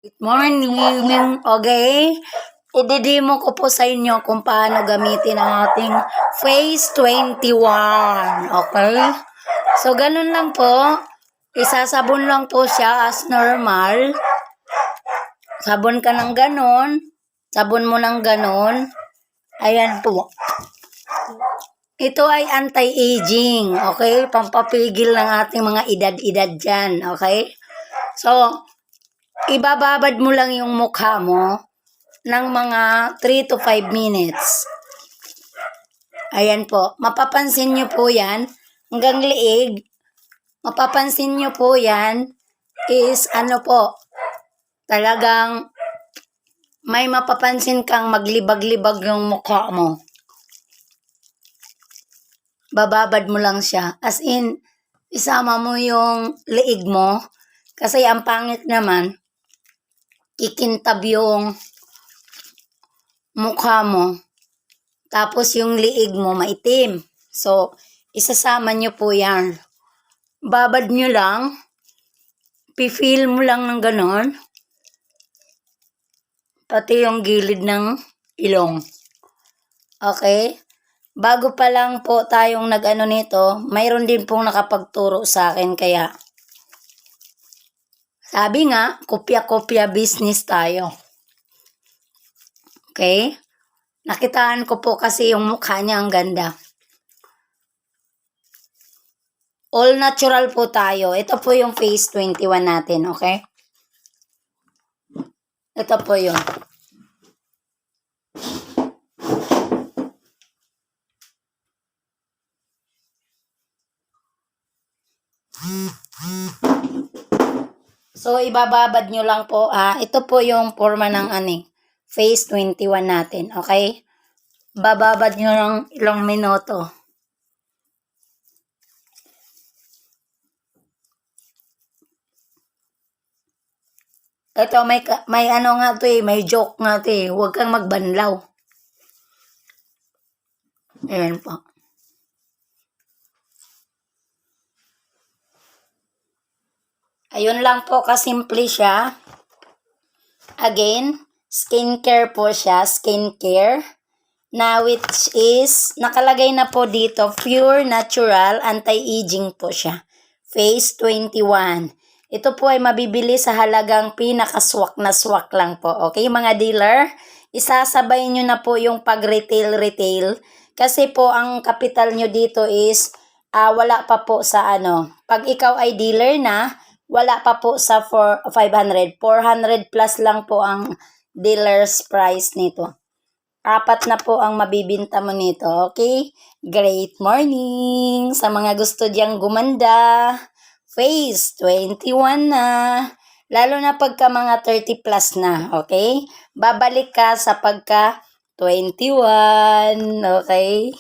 Good morning! Okay? I-demo ko po sa inyo kung paano gamitin ang ating Phase 21. Okay? So, ganun lang po. Isasabon lang po siya as normal. Sabon ka ng ganun. Sabon mo ng ganun. Ayan po. Ito ay anti-aging. Okay? Pampapigil ng ating mga edad-edad dyan. Okay? So, ibababad mo lang yung mukha mo ng mga 3 to 5 minutes. Ayan po. Mapapansin nyo po yan. Hanggang liig. Mapapansin nyo po yan is ano po. Talagang may mapapansin kang maglibag-libag yung mukha mo. Bababad mo lang siya. As in, isama mo yung liig mo. Kasi ang pangit naman, kikintab yung mukha mo. Tapos yung liig mo maitim. So, isasama nyo po yan. Babad nyo lang. Pifeel mo lang ng ganon. Pati yung gilid ng ilong. Okay? Bago pa lang po tayong nag-ano nito, mayroon din pong nakapagturo sa akin. Kaya, sabi nga, kopya-kopya business tayo. Okay? Nakitaan ko po kasi yung mukha niya ang ganda. All natural po tayo. Ito po yung Phase 21 natin, okay? Ito po yun. So, ibababad nyo lang po. Ito po yung forma ng Phase 21 natin, okay? Bababad nyo ng ilang minuto. Ito, may ano nga to may joke nga to Huwag kang magbanlaw. Ayan po. Ayun lang po kasimple siya. Again, skincare po siya, skincare. Na which is, nakalagay na po dito, pure natural anti-aging po siya. Phase 21. Ito po ay mabibili sa halagang pinakaswak na swak lang po. Okay, mga dealer? Isasabay nyo na po yung pag-retail. Kasi po, ang kapital nyo dito is, wala pa po sa Pag ikaw ay dealer na, wala pa po sa 500. 400 plus lang po ang dealer's price nito. 4 na po ang mabibinta mo nito, okay? Great morning! Sa mga gusto diyang gumanda, Phase 21 na. Lalo na pagka mga 30 plus na, okay? Babalik ka sa pagka 21, okay?